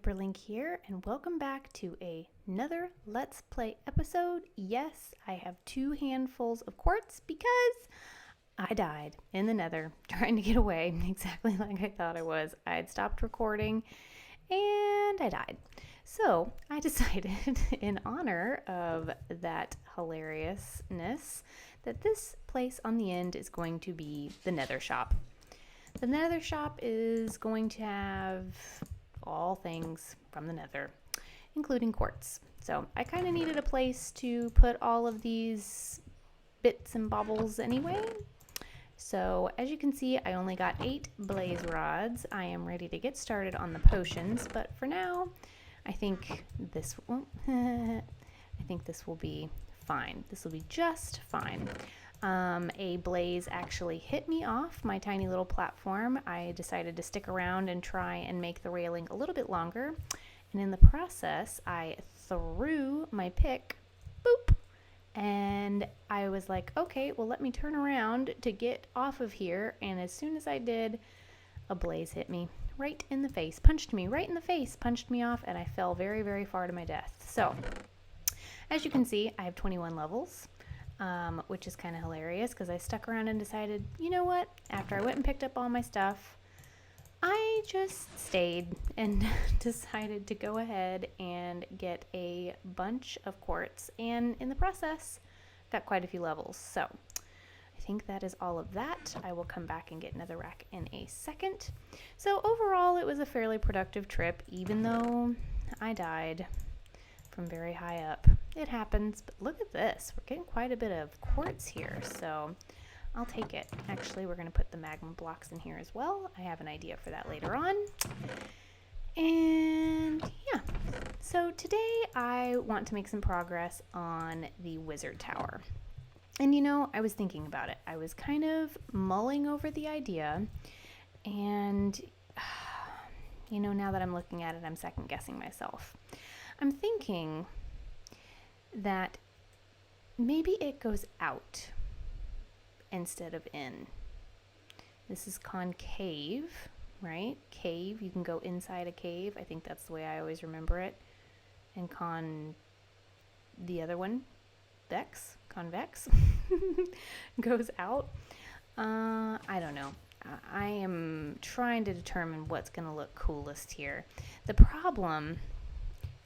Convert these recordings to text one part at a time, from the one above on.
Hyperlink here, and welcome back to another Let's Play episode. Yes, I have 2 handfuls of quartz because I died in the Nether trying to get away, exactly like I thought I was. I had stopped recording and I died. So I decided, in honor of that hilariousness, that this place on the end is going to be the Nether shop. The Nether shop is going to have all things from the Nether, including quartz. So I kind of needed a place to put all of these bits and baubles anyway. So as you can see, I only got 8 blaze rods. I am ready to get started on the potions, but for now, I think this will, be fine. This will be just fine. A blaze actually hit me off my tiny little platform. I decided to stick around and try and make the railing a little bit longer. And in the process, I threw my pick, boop, and I was like, okay, well, let me turn around to get off of here. And as soon as I did, a blaze hit me right in the face, punched me right in the face, punched me off, and I fell very, very far to my death. So, as you can see, I have 21 levels. Which is kind of hilarious because I stuck around and decided, you know what, after I went and picked up all my stuff, I just stayed and decided to go ahead and get a bunch of quartz, and in the process got quite a few levels. So I think that is all of that. I will come back and get another rack in a second. So overall it was a fairly productive trip, even though I died from very high up. It happens, but look at this. We're getting quite a bit of quartz here, so I'll take it. Actually, we're going to put the magma blocks in here as well. I have an idea for that later on. And yeah, so today I want to make some progress on the wizard tower. And you know, I was thinking about it. I was kind of mulling over the idea, and you know, now that I'm looking at it, I'm second guessing myself. I'm thinking that maybe it goes out instead of in. This is concave, right? Cave, you can go inside a cave. I think that's the way I always remember it. And the other one, convex, goes out. I don't know. I am trying to determine what's going to look coolest here. The problem,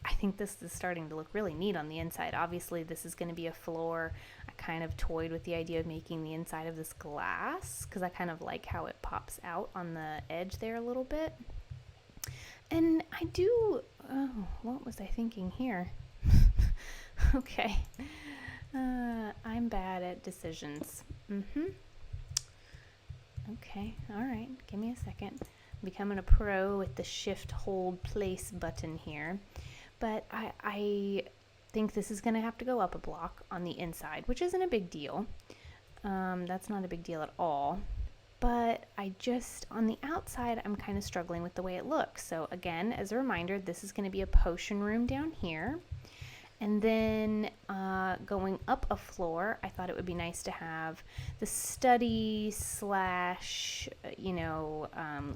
I think this is starting to look really neat on the inside. Obviously, this is going to be a floor. I kind of toyed with the idea of making the inside of this glass because I kind of like how it pops out on the edge there a little bit. And I do, what was I thinking here? Okay. I'm bad at decisions. Okay, all right. Give me a second. I'm becoming a pro with the shift hold place button here. But I think this is going to have to go up a block on the inside, which isn't a big deal. That's not a big deal at all. But on the outside, I'm kind of struggling with the way it looks. So again, as a reminder, this is going to be a potion room down here. And then going up a floor, I thought it would be nice to have the study /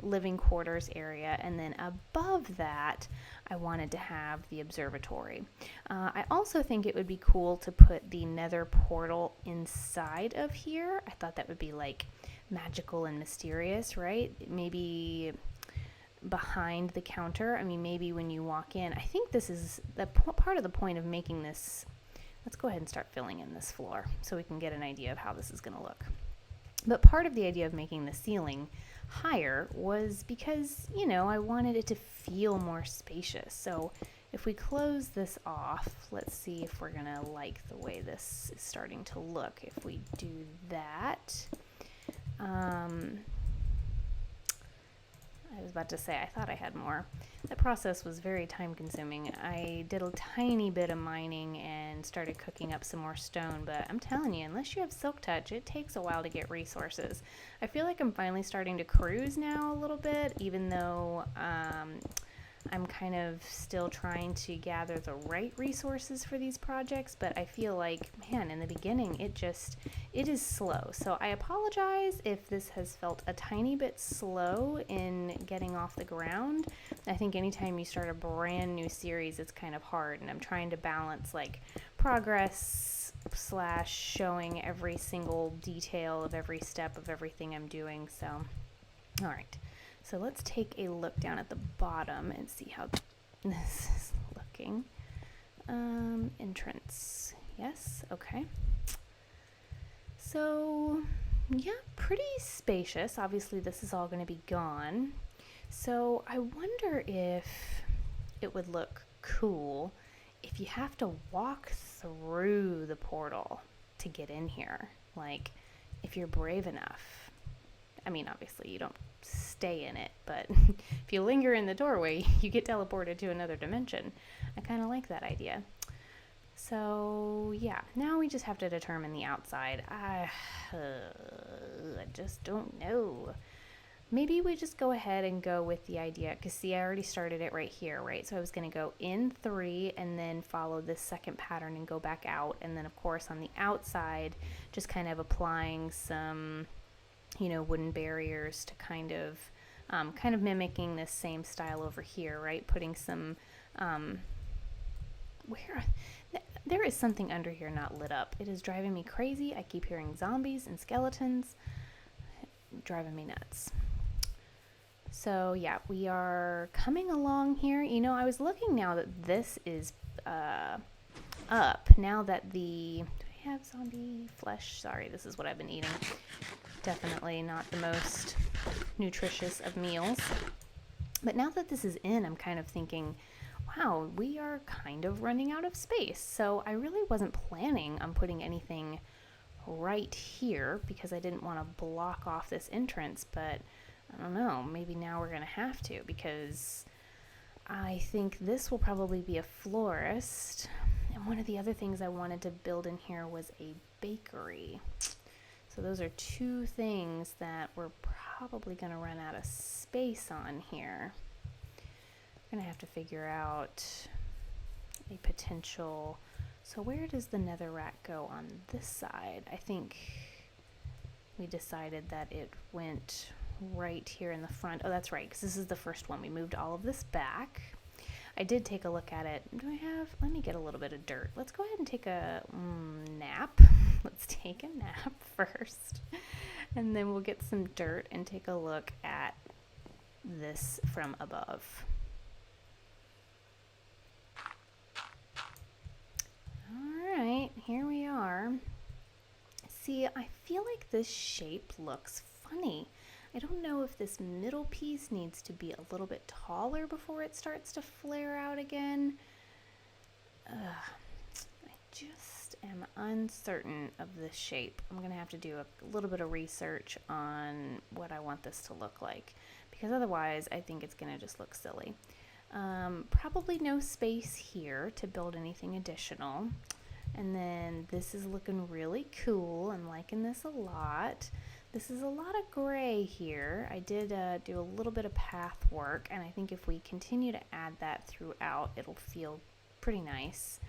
living quarters area. And then above that, I wanted to have the observatory. I also think it would be cool to put the nether portal inside of here. I thought that would be like magical and mysterious, right? Maybe behind the counter. I mean, maybe when you walk in. I think this is the part of the point of making this. Let's go ahead and start filling in this floor so we can get an idea of how this is going to look. But part of the idea of making the ceiling higher was because, you know, I wanted it to feel more spacious. So if we close this off, let's see if we're going to like the way this is starting to look. If we do that, I was about to say, I thought I had more. That process was very time consuming. I did a tiny bit of mining and started cooking up some more stone, but I'm telling you, unless you have silk touch, it takes a while to get resources. I feel like I'm finally starting to cruise now a little bit, even though I'm kind of still trying to gather the right resources for these projects, but I feel like, man, in the beginning, it is slow. So I apologize if this has felt a tiny bit slow in getting off the ground. I think anytime you start a brand new series, it's kind of hard, and I'm trying to balance like progress / showing every single detail of every step of everything I'm doing. So, all right. So let's take a look down at the bottom and see how this is looking. Entrance. Yes, okay. So, yeah, pretty spacious. Obviously, this is all going to be gone. So I wonder if it would look cool if you have to walk through the portal to get in here. Like, if you're brave enough. I mean, obviously, you don't stay in it, but if you linger in the doorway, you get teleported to another dimension. I kind of like that idea. So yeah, now we just have to determine the outside. I just don't know. Maybe we just go ahead and go with the idea, because see, I already started it right here, right? So I was going to go in 3 and then follow this second pattern and go back out, and then of course on the outside just kind of applying some, you know, wooden barriers to kind of mimicking this same style over here, right? Putting some, there is something under here not lit up. It is driving me crazy. I keep hearing zombies and skeletons. Driving me nuts. So yeah, we are coming along here. You know, I was looking now that this is up. Now that do I have zombie flesh? Sorry, this is what I've been eating. Definitely not the most nutritious of meals. But now that this is in, I'm kind of thinking, wow, we are kind of running out of space. So I really wasn't planning on putting anything right here because I didn't want to block off this entrance, but I don't know, maybe now we're going to have to, because I think this will probably be a florist. And one of the other things I wanted to build in here was a bakery. So those are 2 things that we're probably going to run out of space on here. We're going to have to figure out a potential. So where does the nether rack go on this side? I think we decided that it went right here in the front. Oh, that's right, because this is the first one. We moved all of this back. I did take a look at it. Let me get a little bit of dirt. Let's go ahead and take a nap. Let's take a nap first. And then we'll get some dirt and take a look at this from above. All right, here we are. See, I feel like this shape looks funny. I don't know if this middle piece needs to be a little bit taller before it starts to flare out again. I just am uncertain of this shape. I'm going to have to do a little bit of research on what I want this to look like, because otherwise I think it's going to just look silly. Probably no space here to build anything additional. And then this is looking really cool. I'm liking this a lot. This is a lot of gray here. I did do a little bit of path work, and I think if we continue to add that throughout, it'll feel pretty nice.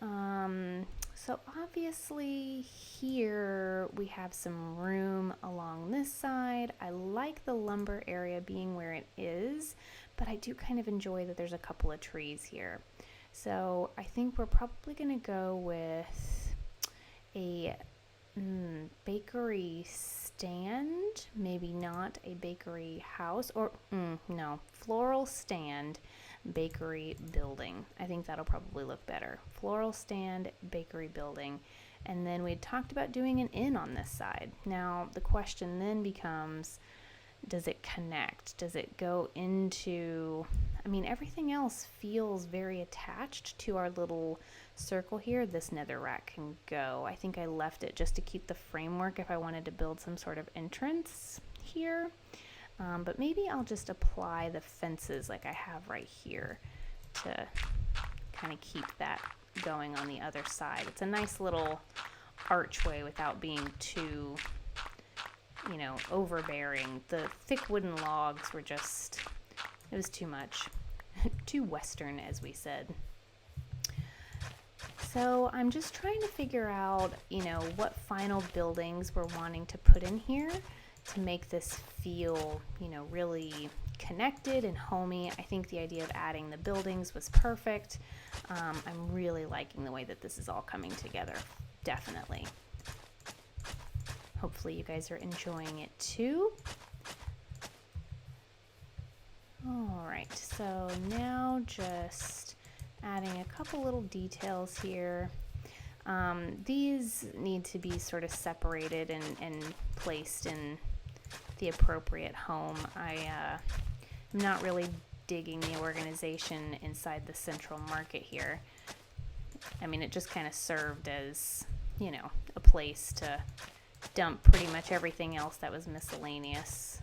So obviously here we have some room along this side. I like the lumber area being where it is, but I do kind of enjoy that there's a couple of trees here. So I think we're probably going to go with a bakery stand, maybe not a bakery house, or no, floral stand, bakery building. I think that'll probably look better. Floral stand, bakery building. And then we talked about doing an inn on this side. Now the question then becomes, does it connect? Does it go into, I mean, everything else feels very attached to our little circle here. This nether rack can go. I think I left it just to keep the framework if I wanted to build some sort of entrance here. But maybe I'll just apply the fences like I have right here to kind of keep that going on the other side. It's a nice little archway without being too, you know, overbearing. The thick wooden logs were just, it was too much. too Western, as we said. So I'm just trying to figure out, what final buildings we're wanting to put in here to make this feel, really connected and homey. I think the idea of adding the buildings was perfect. I'm really liking the way that this is all coming together, definitely. Hopefully you guys are enjoying it too. All right, so now just adding a couple little details here. These need to be sort of separated and placed in the appropriate home. I'm not really digging the organization inside the central market here. I mean, it just kind of served as, a place to dump pretty much everything else that was miscellaneous.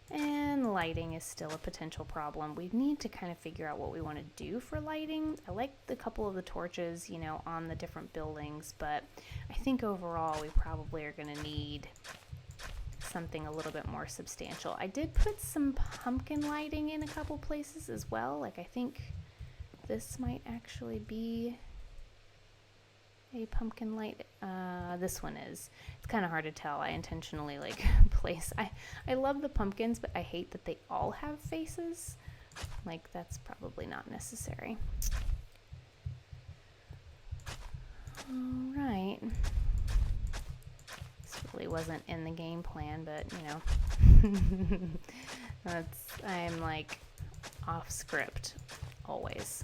And lighting is still a potential problem. We need to kind of figure out what we want to do for lighting. I like the couple of the torches, on the different buildings, but I think overall we probably are going to need something a little bit more substantial. I did put some pumpkin lighting in a couple places as well. Like, I think this might actually be a pumpkin light. This one is. It's kind of hard to tell. I intentionally place. I love the pumpkins, but I hate that they all have faces. Like, that's probably not necessary. All right. This really wasn't in the game plan, but I'm like off script always.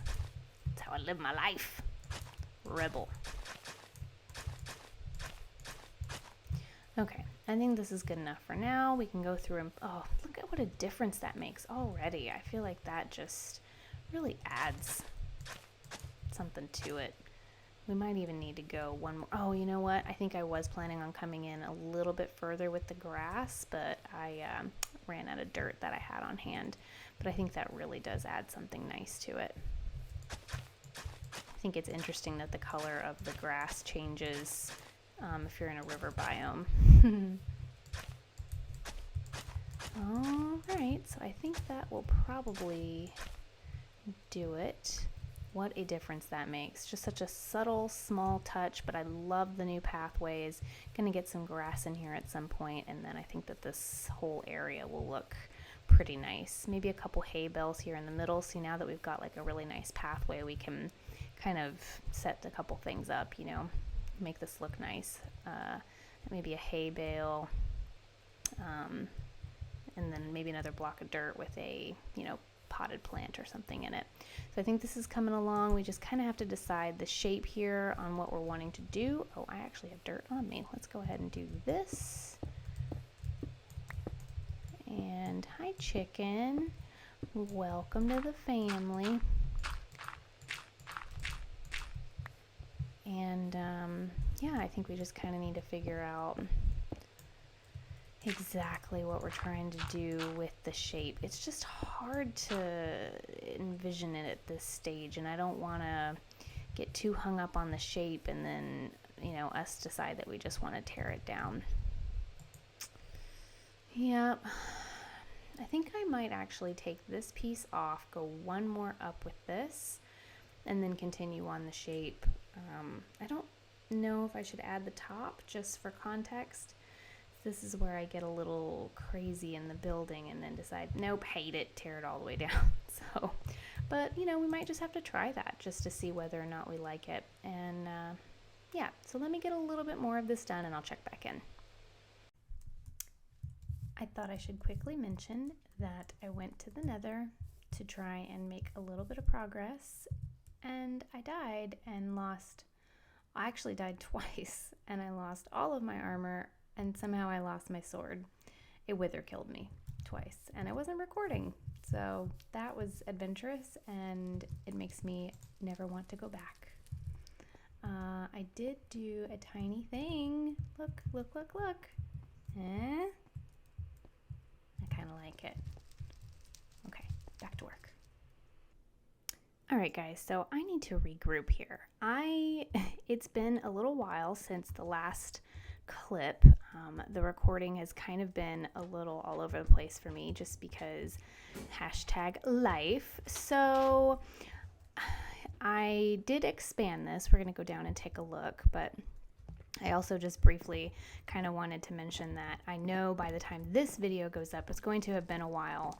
That's how I live my life. Rebel. Okay, I think this is good enough for now. We can go through and, oh, look at what a difference that makes already. I feel like that just really adds something to it. We might even need to go one more. Oh, you know what? I think I was planning on coming in a little bit further with the grass, but I ran out of dirt that I had on hand. But I think that really does add something nice to it. I think it's interesting that the color of the grass changes if you're in a river biome. All right, so I think that will probably do it. What a difference that makes. Just such a subtle, small touch, but I love the new pathways. Gonna get some grass in here at some point, and then I think that this whole area will look pretty nice. Maybe a couple hay bales here in the middle. See, now that we've got like a really nice pathway, we can kind of set a couple things up, make this look nice. Maybe a hay bale, and then maybe another block of dirt with a, potted plant or something in it. So I think this is coming along. We just kind of have to decide the shape here on what we're wanting to do. Oh, I actually have dirt on me. Let's go ahead and do this. And hi, chicken. Welcome to the family. And yeah, I think we just kind of need to figure out exactly what we're trying to do with the shape. It's just hard to envision it at this stage, and I don't want to get too hung up on the shape and then, us decide that we just want to tear it down. Yep. I think I might actually take this piece off, go one more up with this, and then continue on the shape. I don't know if I should add the top just for context. This is where I get a little crazy in the building and then decide, nope, hate it, tear it all the way down. So, but we might just have to try that just to see whether or not we like it. And yeah, so let me get a little bit more of this done and I'll check back in. I thought I should quickly mention that I went to the Nether to try and make a little bit of progress, and I died and lost, I actually died twice, and I lost all of my armor, and somehow I lost my sword. It wither killed me twice, and I wasn't recording, so that was adventurous, and it makes me never want to go back. I did do a tiny thing. Look, look, look, look. I kind of like it. Okay, back to work. All right, guys, so I need to regroup here. It's been a little while since the last clip. The recording has kind of been a little all over the place for me just because #life. So I did expand this. We're going to go down and take a look, but I also just briefly kind of wanted to mention that I know by the time this video goes up, it's going to have been a while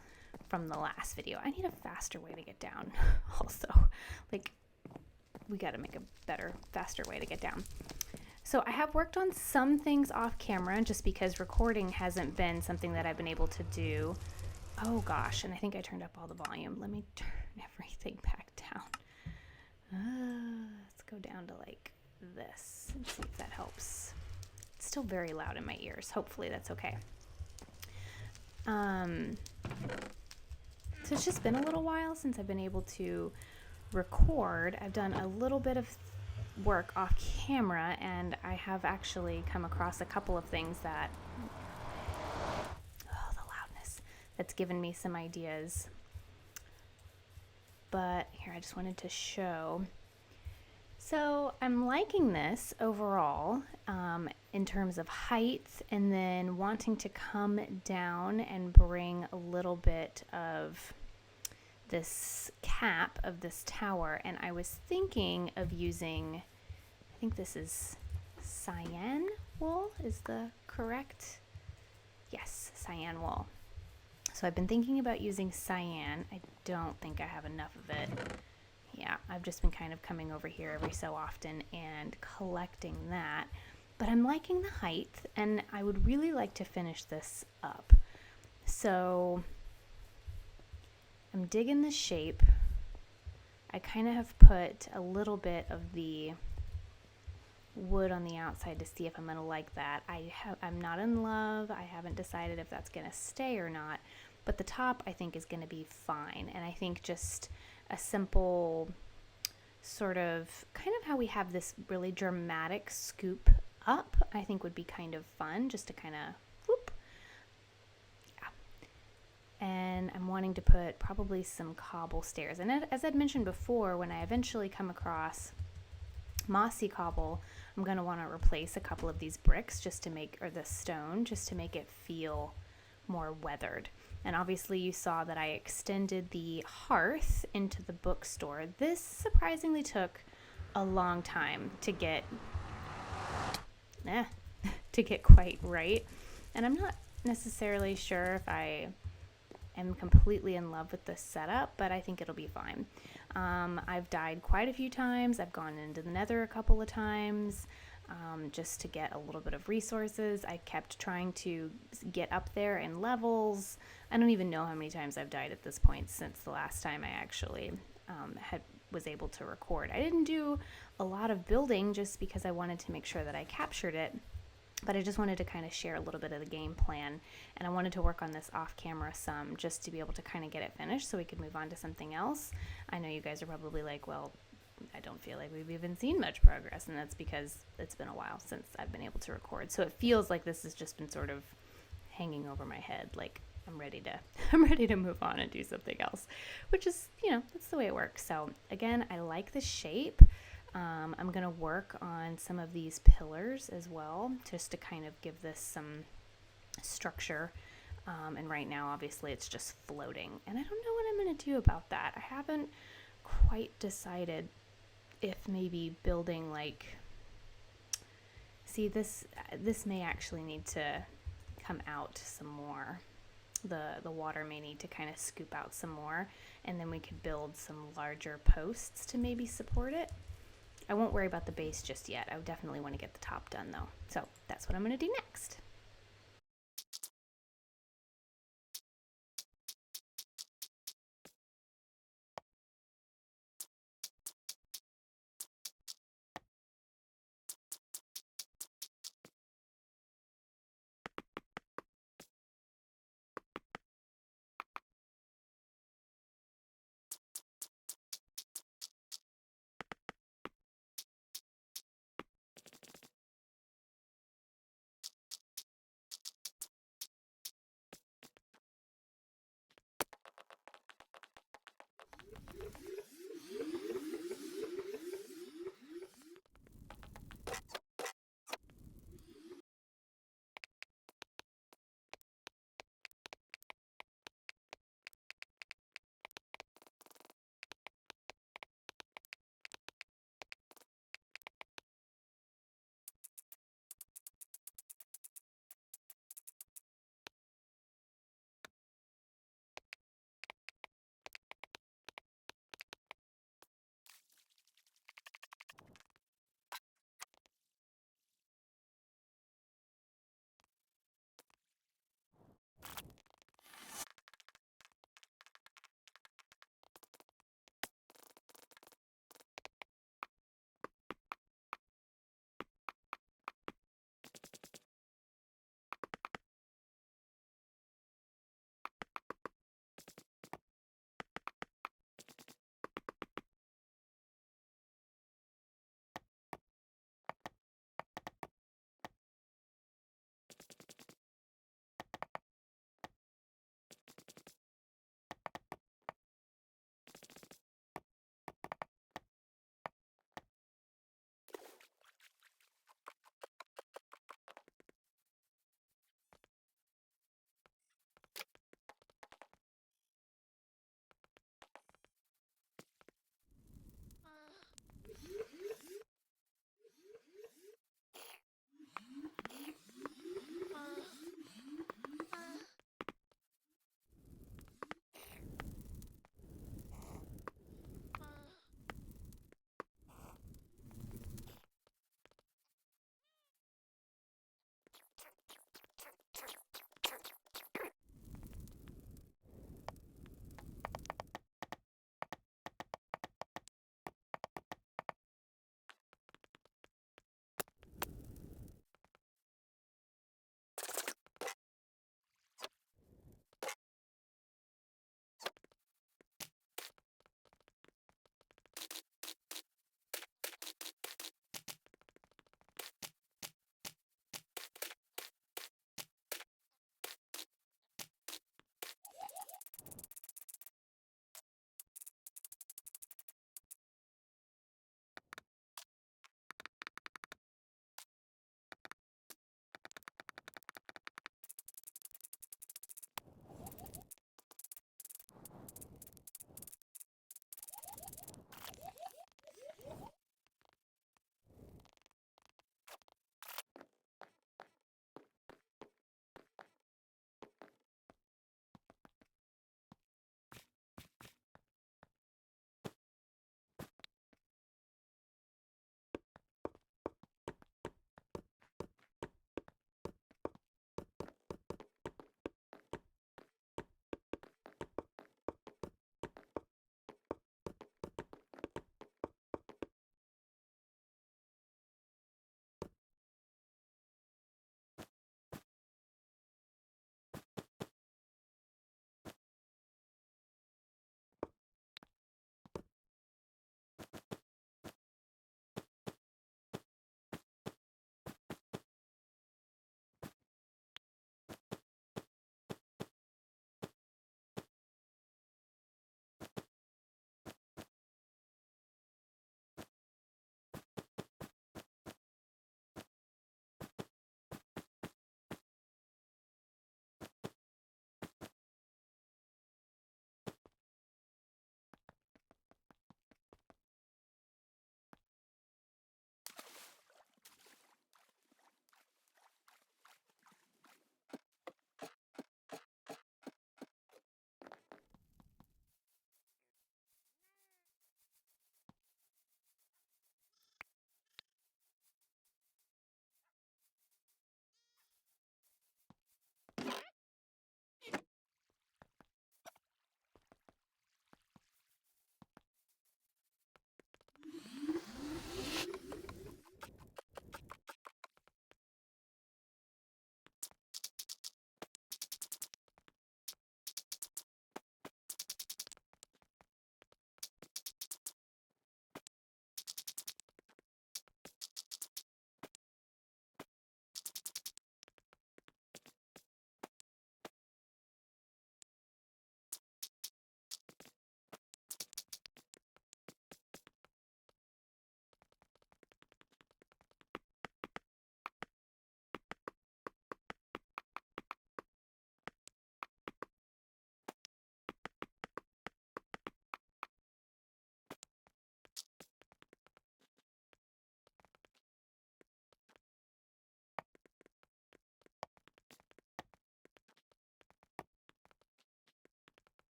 from the last video. I need a faster way to get down also. Like, we got to make a better, faster way to get down. So I have worked on some things off camera just because recording hasn't been something that I've been able to do. Oh gosh, and I think I turned up all the volume. Let me turn everything back down. Let's go down to like this and see if that helps. It's still very loud in my ears. Hopefully that's okay. So it's just been a little while since I've been able to record. I've done a little bit of work off camera, and I have actually come across a couple of things that, oh, the loudness, that's given me some ideas. But here, I just wanted to show. So I'm liking this overall in terms of height, and then wanting to come down and bring a little bit of this cap of this tower, and I was thinking of using, I think this is cyan wool is the correct, yes, cyan wool. So I've been thinking about using cyan. I don't think I have enough of it. Yeah, I've just been kind of coming over here every so often and collecting that, but I'm liking the height, and I would really like to finish this up. So I'm digging the shape. I kind of have put a little bit of the wood on the outside to see if I'm gonna like that. I'm not in love. I haven't decided if that's gonna stay or not, but the top I think is gonna be fine. And I think just a simple sort of kind of how we have this really dramatic scoop up, I think would be kind of fun, just to kind of whoop. And I'm wanting to put probably some cobble stairs. And as I'd mentioned before, when I eventually come across mossy cobble, I'm going to want to replace a couple of these bricks just to make, or the stone, just to make it feel more weathered. And obviously you saw that I extended the hearth into the bookstore. This surprisingly took a long time to get quite right. And I'm not necessarily sure if I am completely in love with this setup, but I think it'll be fine. I've died quite a few times. I've gone into the Nether a couple of times just to get a little bit of resources. I kept trying to get up there in levels. I don't even know how many times I've died at this point since the last time I actually was able to record. I didn't do a lot of building just because I wanted to make sure that I captured it. But I just wanted to kind of share a little bit of the game plan, and I wanted to work on this off camera some just to be able to kind of get it finished so we could move on to something else. I know you guys are probably like, well, I don't feel like we've even seen much progress, and that's because it's been a while since I've been able to record. So it feels like this has just been sort of hanging over my head, like I'm ready to move on and do something else, which is, that's the way it works. So again, I like the shape. I'm going to work on some of these pillars as well, just to kind of give this some structure. And right now, obviously, it's just floating. And I don't know what I'm going to do about that. I haven't quite decided if maybe building like... See, this may actually need to come out some more. The water may need to kind of scoop out some more. And then we could build some larger posts to maybe support it. I won't worry about the base just yet. I definitely want to get the top done though. So that's what I'm going to do next.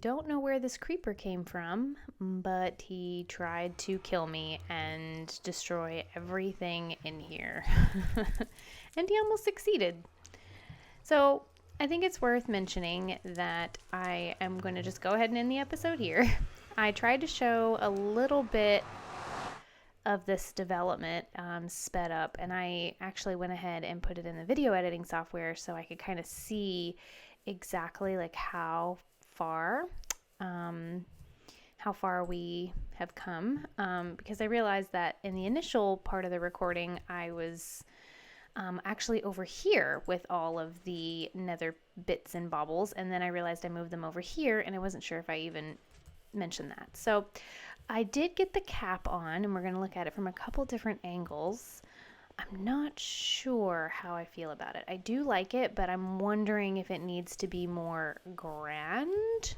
don't know where this creeper came from, but he tried to kill me and destroy everything in here. And he almost succeeded. So I think it's worth mentioning that I am going to just go ahead and end the episode here. I tried to show a little bit of this development sped up, and I actually went ahead and put it in the video editing software so I could kind of see exactly like how far we have come, because I realized that in the initial part of the recording I was actually over here with all of the nether bits and baubles, and then I realized I moved them over here and I wasn't sure if I even mentioned that. So I did get the cap on, and we're going to look at it from a couple different angles. I'm not sure how I feel about it. I do like it, but I'm wondering if it needs to be more grand.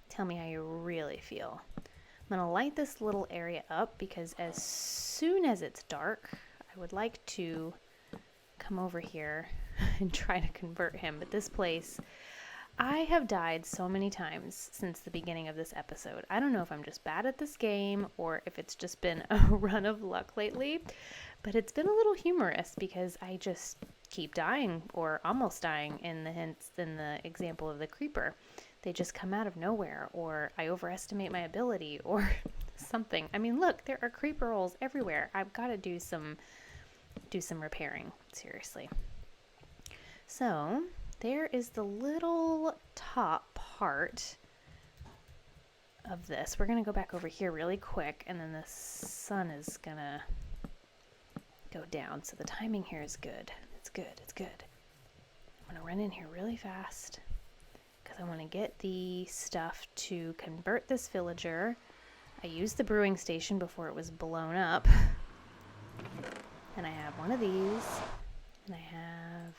Tell me how you really feel. I'm going to light this little area up because as soon as it's dark, I would like to come over here and try to convert him. But this place, I have died so many times since the beginning of this episode. I don't know if I'm just bad at this game or if it's just been a run of luck lately, but it's been a little humorous because I just keep dying or almost dying in the example of the creeper. They just come out of nowhere, or I overestimate my ability, or something. I mean, look, there are creeper holes everywhere. I've got to do some repairing, seriously. So there is the little top part of this. We're going to go back over here really quick, and then the sun is going to go down. So the timing here is good. It's good. It's good. I'm going to run in here really fast because I want to get the stuff to convert this villager. I used the brewing station before it was blown up. And I have one of these. And I'm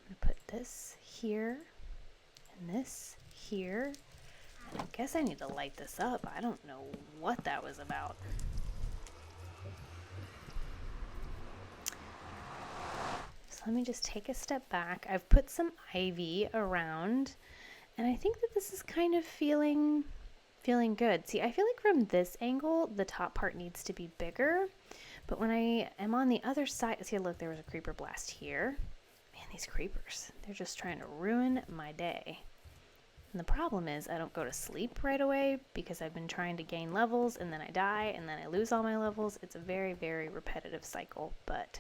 going to put this here and this here. And I guess I need to light this up. I don't know what that was about. So let me just take a step back. I've put some ivy around, and I think that this is kind of feeling good. See, I feel like from this angle, the top part needs to be bigger. But when I am on the other side, see, look, there was a creeper blast here. Man, these creepers, they're just trying to ruin my day. And the problem is I don't go to sleep right away because I've been trying to gain levels, and then I die, and then I lose all my levels. It's a very, very repetitive cycle, but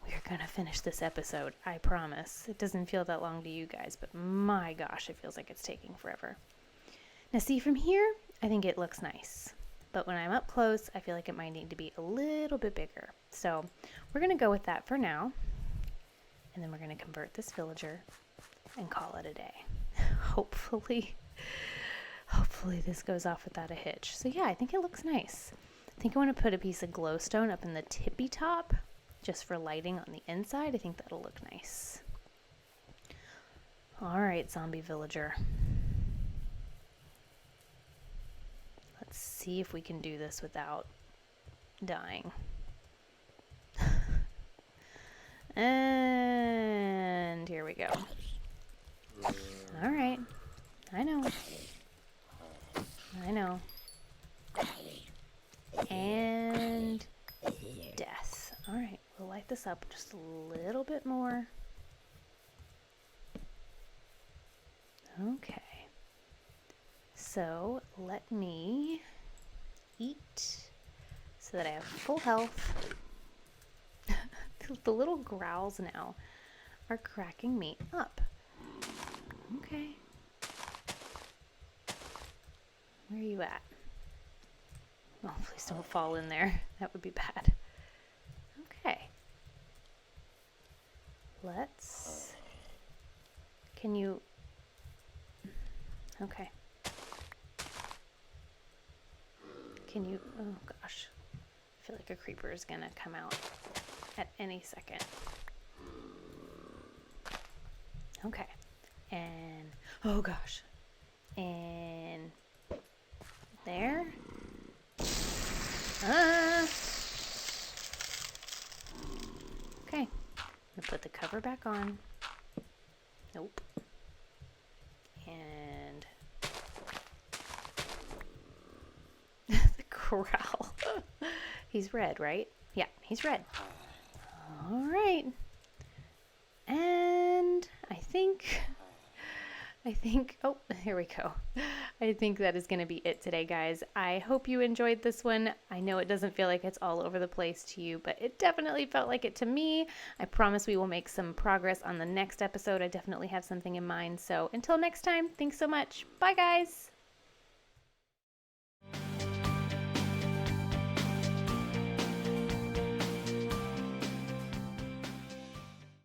we're going to finish this episode, I promise. It doesn't feel that long to you guys, but my gosh, it feels like it's taking forever. Now see, from here, I think it looks nice. But when I'm up close, I feel like it might need to be a little bit bigger. So we're going to go with that for now. And then we're going to convert this villager and call it a day. Hopefully this goes off without a hitch. So yeah, I think it looks nice. I think I want to put a piece of glowstone up in the tippy top just for lighting on the inside. I think that'll look nice. All right, zombie villager. Let's see if we can do this without dying. And here we go. All right. I know. And death. All right. We'll light this up just a little bit more. Okay. So let me eat so that I have full health. The little growls now are cracking me up. Okay. Where are you at? Oh, please don't fall in there. That would be bad. Okay. Can you... Okay. Can you... Oh, gosh. I feel like a creeper is gonna come out at any second. Okay. And... Oh, gosh. And... There. Okay. I'm gonna put the cover back on. Nope. And the growl. He's red, right? Yeah, he's red. All right. And I think, oh, here we go. I think that is going to be it today, guys. I hope you enjoyed this one. I know it doesn't feel like it's all over the place to you, but it definitely felt like it to me. I promise we will make some progress on the next episode. I definitely have something in mind. So until next time, thanks so much. Bye, guys.